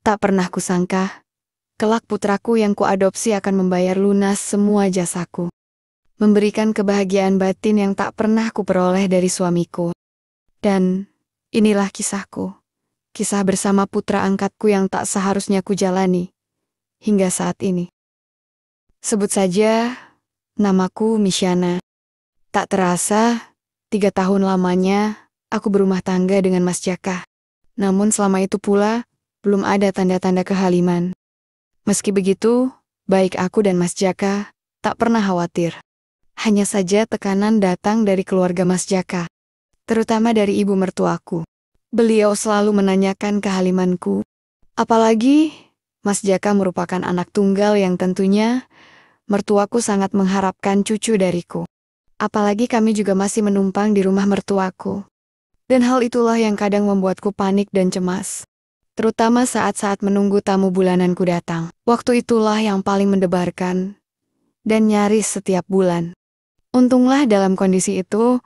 Tak pernah kusangka, kelak putraku yang kuadopsi akan membayar lunas semua jasaku. Memberikan kebahagiaan batin yang tak pernah kuperoleh dari suamiku. Dan inilah kisahku. Kisah bersama putra angkatku yang tak seharusnya kujalani hingga saat ini. Sebut saja, namaku Misyana. Tak terasa, 3 tahun lamanya, aku berumah tangga dengan Mas Jaka. Namun selama itu pula, belum ada tanda-tanda kehaliman. Meski begitu, baik aku dan Mas Jaka tak pernah khawatir. Hanya saja tekanan datang dari keluarga Mas Jaka, terutama dari ibu mertuaku. Beliau selalu menanyakan kehalimanku. Apalagi, Mas Jaka merupakan anak tunggal yang tentunya mertuaku sangat mengharapkan cucu dariku. Apalagi kami juga masih menumpang di rumah mertuaku. Dan hal itulah yang kadang membuatku panik dan cemas. Terutama saat-saat menunggu tamu bulananku datang. Waktu itulah yang paling mendebarkan dan nyaris setiap bulan. Untunglah dalam kondisi itu,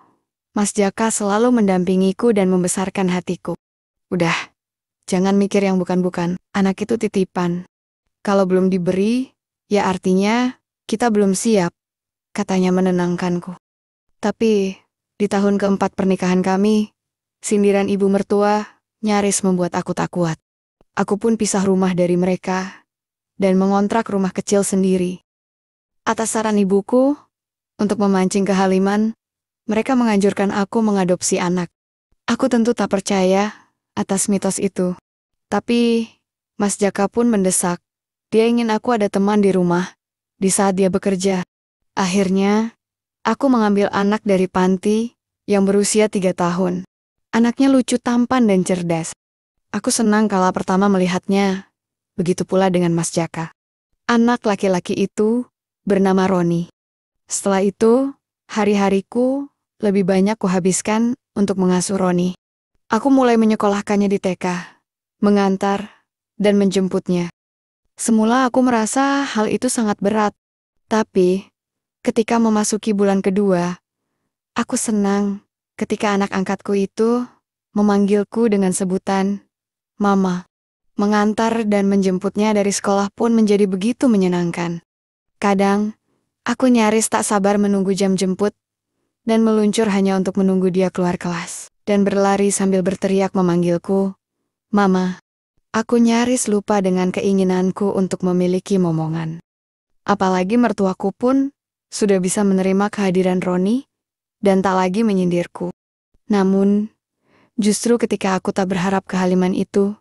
Mas Jaka selalu mendampingiku dan membesarkan hatiku. Udah, jangan mikir yang bukan-bukan. Anak itu titipan. Kalau belum diberi, ya artinya kita belum siap, katanya menenangkanku. Tapi, di tahun keempat pernikahan kami, sindiran ibu mertua nyaris membuat aku tak kuat. Aku pun pisah rumah dari mereka dan mengontrak rumah kecil sendiri. Atas saran ibuku, untuk memancing kehaliman, mereka menganjurkan aku mengadopsi anak. Aku tentu tak percaya atas mitos itu. Tapi, Mas Jaka pun mendesak. Dia ingin aku ada teman di rumah, di saat dia bekerja. Akhirnya, aku mengambil anak dari panti yang berusia 3 tahun. Anaknya lucu, tampan, dan cerdas. Aku senang kala pertama melihatnya. Begitu pula dengan Mas Jaka. Anak laki-laki itu bernama Roni. Setelah itu, hari-hariku lebih banyak kuhabiskan untuk mengasuh Roni. Aku mulai menyekolahkannya di TK, mengantar, dan menjemputnya. Semula aku merasa hal itu sangat berat. Tapi, ketika memasuki bulan kedua, aku senang ketika anak angkatku itu memanggilku dengan sebutan Mama. Mengantar dan menjemputnya dari sekolah pun menjadi begitu menyenangkan. Kadang, aku nyaris tak sabar menunggu jam jemput dan meluncur hanya untuk menunggu dia keluar kelas dan berlari sambil berteriak memanggilku, Mama. Aku nyaris lupa dengan keinginanku untuk memiliki momongan. Apalagi mertuaku pun sudah bisa menerima kehadiran Roni dan tak lagi menyindirku. Namun, justru ketika aku tak berharap kehaliman itu,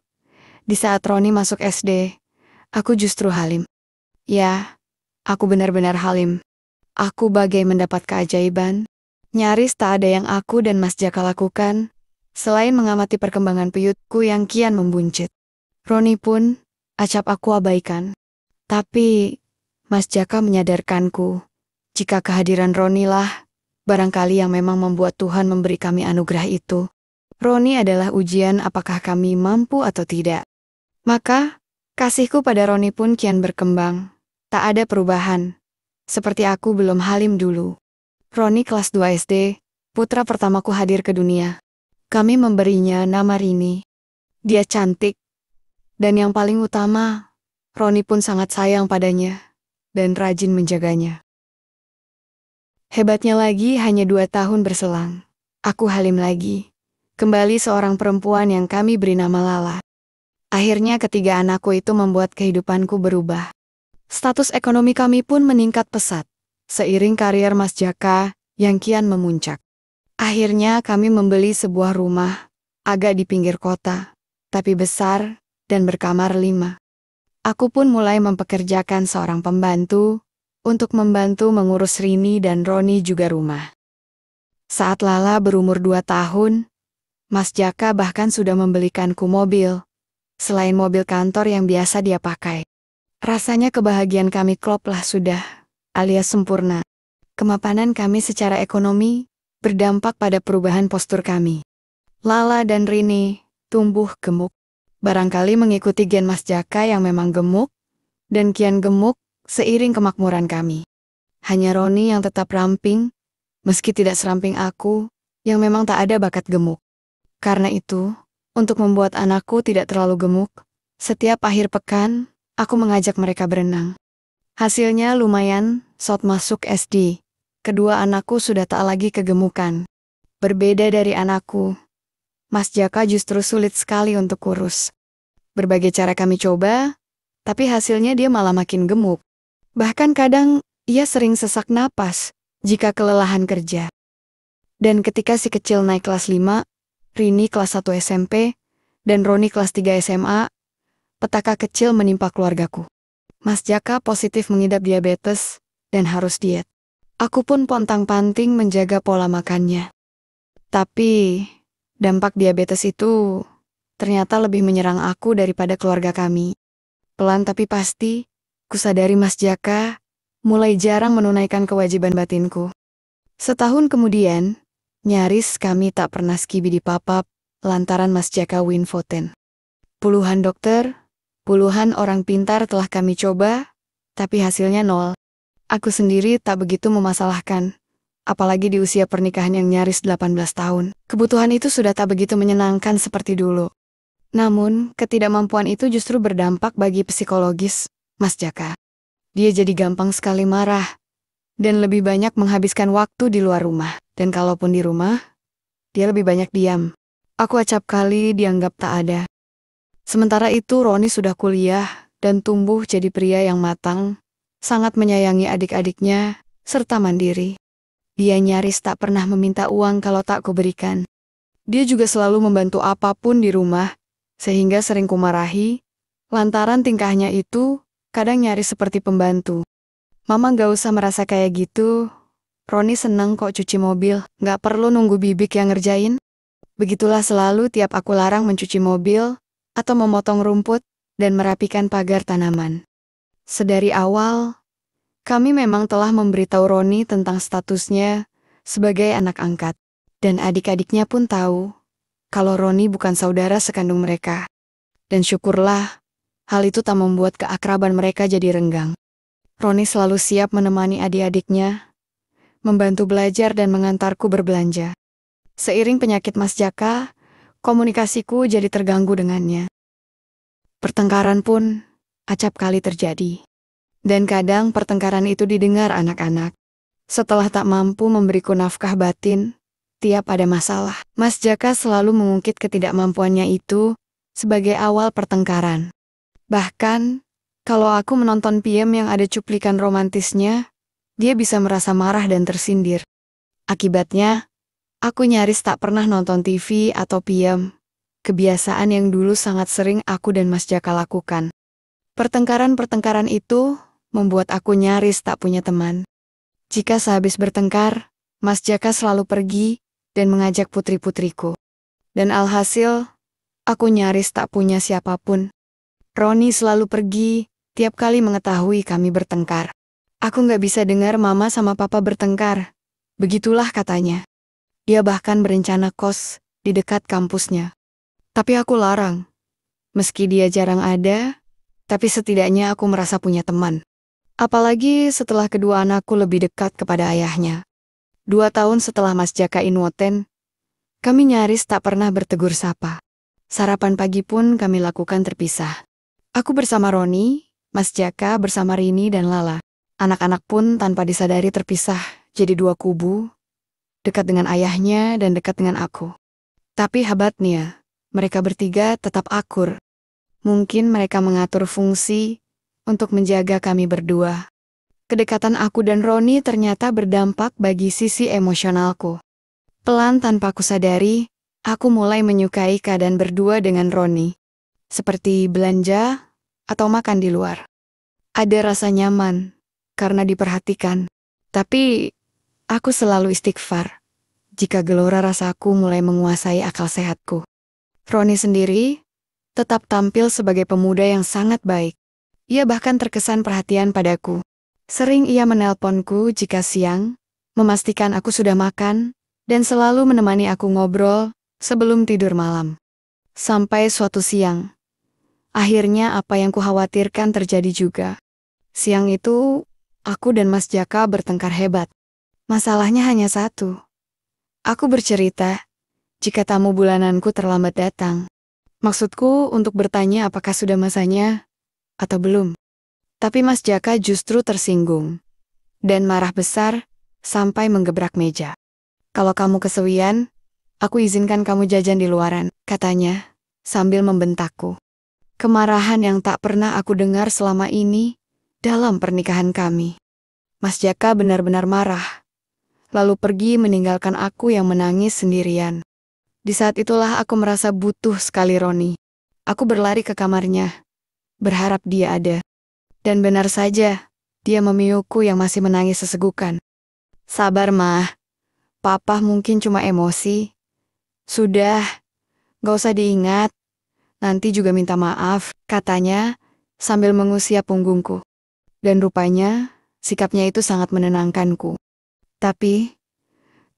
di saat Roni masuk SD, aku justru halim. Ya, aku benar-benar halim. Aku bagai mendapat keajaiban. Nyaris tak ada yang aku dan Mas Jaka lakukan, selain mengamati perkembangan peyutku yang kian membuncit. Roni pun, acap aku abaikan. Tapi, Mas Jaka menyadarkanku, jika kehadiran Roni lah, barangkali yang memang membuat Tuhan memberi kami anugerah itu. Roni adalah ujian apakah kami mampu atau tidak. Maka, kasihku pada Roni pun kian berkembang. Tak ada perubahan. Seperti aku belum halim dulu. Roni kelas 2 SD, putra pertamaku hadir ke dunia. Kami memberinya nama Rini. Dia cantik. Dan yang paling utama, Roni pun sangat sayang padanya dan rajin menjaganya. Hebatnya lagi hanya 2 tahun berselang. Aku halim lagi. Kembali seorang perempuan yang kami beri nama Lala. Akhirnya ketiga anakku itu membuat kehidupanku berubah. Status ekonomi kami pun meningkat pesat, seiring karier Mas Jaka yang kian memuncak. Akhirnya kami membeli sebuah rumah, agak di pinggir kota, tapi besar dan berkamar 5. Aku pun mulai mempekerjakan seorang pembantu, untuk membantu mengurus Rini dan Roni juga rumah. Saat Lala berumur 2 tahun, Mas Jaka bahkan sudah membelikanku mobil, selain mobil kantor yang biasa dia pakai. Rasanya kebahagiaan kami kloplah sudah, alias sempurna. Kemapanan kami secara ekonomi berdampak pada perubahan postur kami. Lala dan Rini tumbuh gemuk. Barangkali mengikuti gen Mas Jaka yang memang gemuk, dan kian gemuk seiring kemakmuran kami. Hanya Roni yang tetap ramping, meski tidak seramping aku, yang memang tak ada bakat gemuk. Karena itu, untuk membuat anakku tidak terlalu gemuk, Setiap akhir pekan, aku mengajak mereka berenang. Hasilnya lumayan, saat masuk SD. Kedua anakku sudah tak lagi kegemukan. Berbeda dari anakku, Mas Jaka justru sulit sekali untuk kurus. Berbagai cara kami coba, tapi hasilnya dia malah makin gemuk. Bahkan kadang, ia sering sesak napas jika kelelahan kerja. Dan ketika si kecil naik kelas 5, Rini kelas 1 SMP, dan Roni kelas 3 SMA, petaka kecil menimpa keluargaku. Mas Jaka positif mengidap diabetes dan harus diet. Aku pun pontang-panting menjaga pola makannya. Tapi, dampak diabetes itu ternyata lebih menyerang aku daripada keluarga kami. Pelan tapi pasti, kusadari Mas Jaka mulai jarang menunaikan kewajiban batinku. Setahun kemudian, nyaris kami tak pernah skibidi papap lantaran Mas Jaka winfoten. Puluhan dokter, puluhan orang pintar telah kami coba, tapi hasilnya nol. Aku sendiri tak begitu memasalahkan, apalagi di usia pernikahan yang nyaris 18 tahun. Kebutuhan itu sudah tak begitu menyenangkan seperti dulu. Namun, ketidakmampuan itu justru berdampak bagi psikologis Mas Jaka. Dia jadi gampang sekali marah, dan lebih banyak menghabiskan waktu di luar rumah. Dan kalaupun di rumah, dia lebih banyak diam. Aku acap kali dianggap tak ada. Sementara itu Roni sudah kuliah dan tumbuh jadi pria yang matang, sangat menyayangi adik-adiknya, serta mandiri. Dia nyaris tak pernah meminta uang kalau tak kuberikan. Dia juga selalu membantu apapun di rumah, sehingga sering kumarahi, lantaran tingkahnya itu kadang nyaris seperti pembantu. Mama gak usah merasa kayak gitu, Roni seneng kok cuci mobil, gak perlu nunggu bibik yang ngerjain. Begitulah selalu tiap aku larang mencuci mobil, atau memotong rumput, dan merapikan pagar tanaman. Sedari awal, kami memang telah memberitahu Roni tentang statusnya sebagai anak angkat. Dan adik-adiknya pun tahu kalau Roni bukan saudara sekandung mereka. Dan syukurlah, hal itu tak membuat keakraban mereka jadi renggang. Roni selalu siap menemani adik-adiknya, membantu belajar dan mengantarku berbelanja. Seiring penyakit Mas Jaka, komunikasiku jadi terganggu dengannya. Pertengkaran pun acap kali terjadi. Dan kadang pertengkaran itu didengar anak-anak. Setelah tak mampu memberiku nafkah batin, tiap ada masalah, Mas Jaka selalu mengungkit ketidakmampuannya itu sebagai awal pertengkaran. Bahkan, kalau aku menonton film yang ada cuplikan romantisnya, dia bisa merasa marah dan tersindir. Akibatnya, aku nyaris tak pernah nonton TV atau film. Kebiasaan yang dulu sangat sering aku dan Mas Jaka lakukan. Pertengkaran-pertengkaran itu membuat aku nyaris tak punya teman. Jika sehabis bertengkar, Mas Jaka selalu pergi dan mengajak putri-putriku. Dan alhasil, aku nyaris tak punya siapapun. Roni selalu pergi tiap kali mengetahui kami bertengkar. Aku gak bisa dengar mama sama papa bertengkar. Begitulah katanya. Dia bahkan berencana kos di dekat kampusnya. Tapi aku larang. Meski dia jarang ada, tapi setidaknya aku merasa punya teman. Apalagi setelah kedua anakku lebih dekat kepada ayahnya. 2 tahun setelah Mas Jaka inwoten, kami nyaris tak pernah bertegur sapa. Sarapan pagi pun kami lakukan terpisah. Aku bersama Roni, Mas Jaka bersama Rini dan Lala. Anak-anak pun tanpa disadari terpisah jadi 2 kubu, dekat dengan ayahnya dan dekat dengan aku. Tapi hebatnya, mereka bertiga tetap akur. Mungkin mereka mengatur fungsi untuk menjaga kami berdua. Kedekatan aku dan Roni ternyata berdampak bagi sisi emosionalku. Pelan tanpa kusadari, aku mulai menyukai keadaan berdua dengan Roni. Seperti belanja atau makan di luar. Ada rasa nyaman karena diperhatikan. Tapi aku selalu istighfar jika gelora rasaku mulai menguasai akal sehatku. Roni sendiri tetap tampil sebagai pemuda yang sangat baik. Ia bahkan terkesan perhatian padaku. Sering ia menelponku jika siang, memastikan aku sudah makan, dan selalu menemani aku ngobrol sebelum tidur malam. Sampai suatu siang, akhirnya apa yang kukhawatirkan terjadi juga. Siang itu, aku dan Mas Jaka bertengkar hebat. Masalahnya hanya satu. Aku bercerita jika tamu bulananku terlambat datang. Maksudku untuk bertanya apakah sudah masanya atau belum. Tapi Mas Jaka justru tersinggung dan marah besar sampai menggebrak meja. Kalau kamu kesewian, aku izinkan kamu jajan di luaran, katanya sambil membentakku. Kemarahan yang tak pernah aku dengar selama ini dalam pernikahan kami. Mas Jaka benar-benar marah, lalu pergi meninggalkan aku yang menangis sendirian. Di saat itulah aku merasa butuh sekali Roni. Aku berlari ke kamarnya, berharap dia ada. Dan benar saja, dia memiukku yang masih menangis sesegukan. Sabar mah, papa mungkin cuma emosi. Sudah, gak usah diingat, nanti juga minta maaf, katanya sambil mengusap punggungku. Dan rupanya, sikapnya itu sangat menenangkanku. Tapi,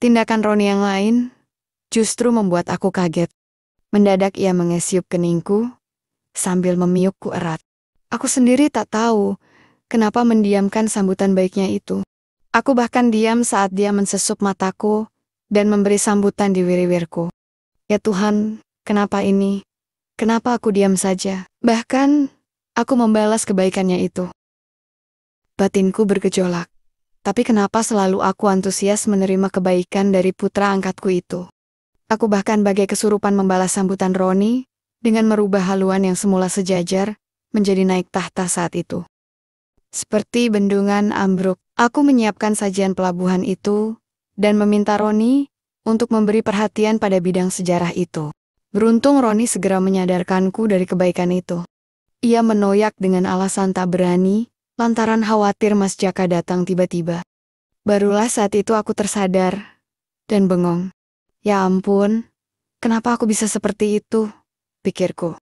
tindakan Roni yang lain justru membuat aku kaget. Mendadak ia mengesiup keningku sambil memiukku erat. Aku sendiri tak tahu kenapa mendiamkan sambutan baiknya itu. Aku bahkan diam saat dia mensesup mataku dan memberi sambutan di wirirku. Ya Tuhan, kenapa ini? Kenapa aku diam saja? Bahkan, aku membalas kebaikannya itu. Batinku bergejolak. Tapi kenapa selalu aku antusias menerima kebaikan dari putra angkatku itu? Aku bahkan bagai kesurupan membalas sambutan Roni dengan merubah haluan yang semula sejajar menjadi naik tahta saat itu. Seperti bendungan ambruk, aku menyiapkan sajian pelabuhan itu dan meminta Roni untuk memberi perhatian pada bidang sejarah itu. Beruntung Roni segera menyadarkanku dari kebaikan itu. Ia menoyak dengan alasan tak berani lantaran khawatir Mas Jaka datang tiba-tiba. Barulah saat itu aku tersadar dan bengong. Ya ampun, kenapa aku bisa seperti itu? Pikirku.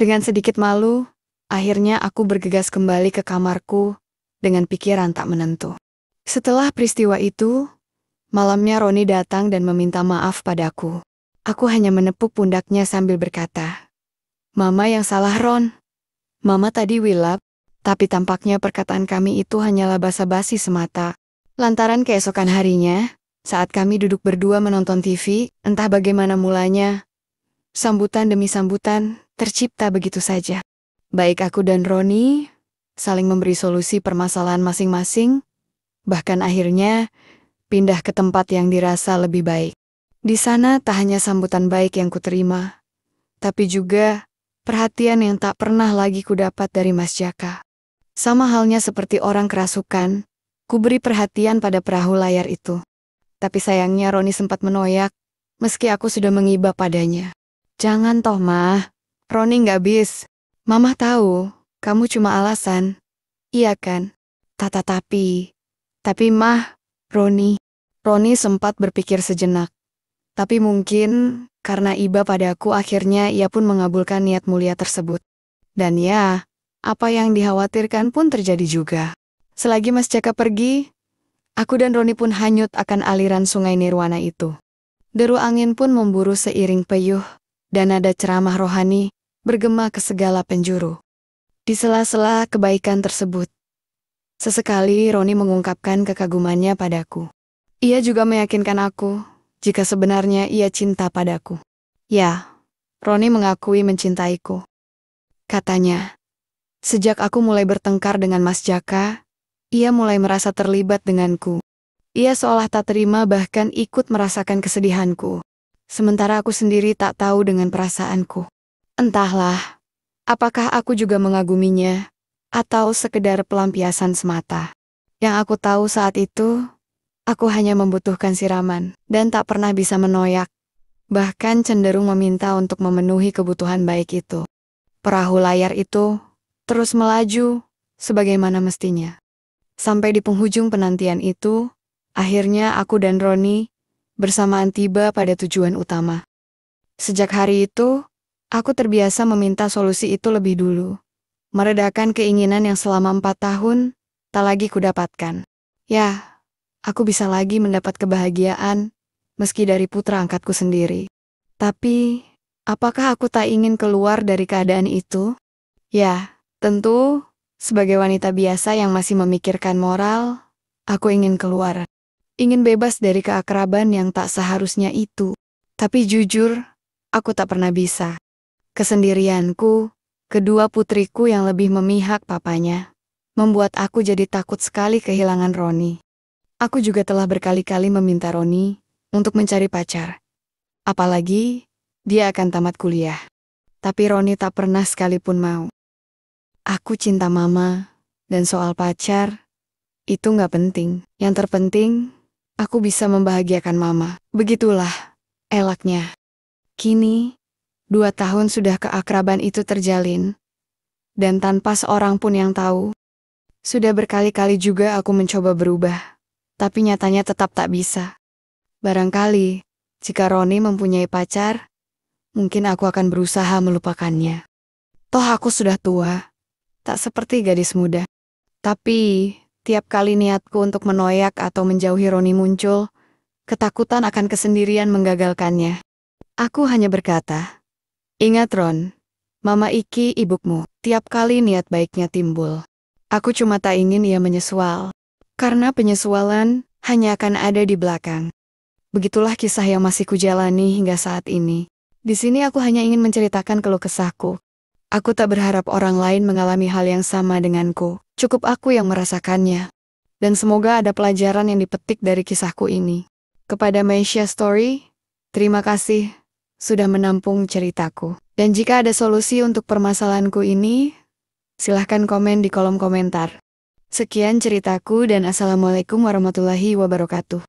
Dengan sedikit malu, akhirnya aku bergegas kembali ke kamarku dengan pikiran tak menentu. Setelah peristiwa itu, malamnya Roni datang dan meminta maaf padaku. Aku hanya menepuk pundaknya sambil berkata, "Mama yang salah Ron. Mama tadi wilap, tapi tampaknya perkataan kami itu hanyalah basa-basi semata." Lantaran keesokan harinya, saat kami duduk berdua menonton TV, entah bagaimana mulanya, sambutan demi sambutan tercipta begitu saja. Baik aku dan Roni saling memberi solusi permasalahan masing-masing, bahkan akhirnya pindah ke tempat yang dirasa lebih baik. Di sana tak hanya sambutan baik yang kuterima, tapi juga perhatian yang tak pernah lagi kudapat dari Mas Jaka. Sama halnya seperti orang kerasukan, kuberi perhatian pada perahu layar itu. Tapi sayangnya Roni sempat menoyak, meski aku sudah mengiba padanya. "Jangan toh mah, Roni nggak bis. Mama tahu, kamu cuma alasan. Iya kan? Tapi mah, Roni sempat berpikir sejenak. Tapi mungkin karena iba padaku akhirnya ia pun mengabulkan niat mulia tersebut. Dan ya, apa yang dikhawatirkan pun terjadi juga. Selagi Mas Jaka pergi, aku dan Roni pun hanyut akan aliran sungai Nirwana itu. Deru angin pun memburu seiring peyuh, dan nada ceramah rohani bergema ke segala penjuru. Di sela-sela kebaikan tersebut, sesekali Roni mengungkapkan kekagumannya padaku. Ia juga meyakinkan aku jika sebenarnya ia cinta padaku. Ya, Roni mengakui mencintaiku. Katanya, sejak aku mulai bertengkar dengan Mas Jaka, ia mulai merasa terlibat denganku. Ia seolah tak terima bahkan ikut merasakan kesedihanku. Sementara aku sendiri tak tahu dengan perasaanku. Entahlah, apakah aku juga mengaguminya, atau sekedar pelampiasan semata. Yang aku tahu saat itu, aku hanya membutuhkan siraman, dan tak pernah bisa menoyak. Bahkan cenderung meminta untuk memenuhi kebutuhan baik itu. Perahu layar itu terus melaju, sebagaimana mestinya. Sampai di penghujung penantian itu, akhirnya aku dan Roni bersamaan tiba pada tujuan utama. Sejak hari itu, aku terbiasa meminta solusi itu lebih dulu. Meredakan keinginan yang selama 4 tahun tak lagi kudapatkan. Ya, aku bisa lagi mendapat kebahagiaan meski dari putra angkatku sendiri. Tapi, apakah aku tak ingin keluar dari keadaan itu? Ya, tentu, sebagai wanita biasa yang masih memikirkan moral, aku ingin keluar. Ingin bebas dari keakraban yang tak seharusnya itu. Tapi jujur, aku tak pernah bisa. Kesendirianku, kedua putriku yang lebih memihak papanya, membuat aku jadi takut sekali kehilangan Roni. Aku juga telah berkali-kali meminta Roni untuk mencari pacar. Apalagi, dia akan tamat kuliah. Tapi Roni tak pernah sekalipun mau. Aku cinta mama, dan soal pacar, itu nggak penting. Yang terpenting, aku bisa membahagiakan mama. Begitulah, elaknya. Kini, 2 tahun sudah keakraban itu terjalin. Dan tanpa seorang pun yang tahu. Sudah berkali-kali juga aku mencoba berubah. Tapi nyatanya tetap tak bisa. Barangkali, jika Roni mempunyai pacar, mungkin aku akan berusaha melupakannya. Toh aku sudah tua, tak seperti gadis muda. Tapi, tiap kali niatku untuk menoyak atau menjauhi Roni muncul, ketakutan akan kesendirian menggagalkannya. Aku hanya berkata, "Ingat Ron, Mama Iki ibumu." Tiap kali niat baiknya timbul. Aku cuma tak ingin ia menyesual. Karena penyesualan hanya akan ada di belakang. Begitulah kisah yang masih kujalani hingga saat ini. Di sini aku hanya ingin menceritakan keluh kesahku. Aku tak berharap orang lain mengalami hal yang sama denganku. Cukup aku yang merasakannya. Dan semoga ada pelajaran yang dipetik dari kisahku ini. Kepada Maisha Story, terima kasih sudah menampung ceritaku. Dan jika ada solusi untuk permasalahanku ini, silahkan komen di kolom komentar. Sekian ceritaku dan Assalamualaikum warahmatullahi wabarakatuh.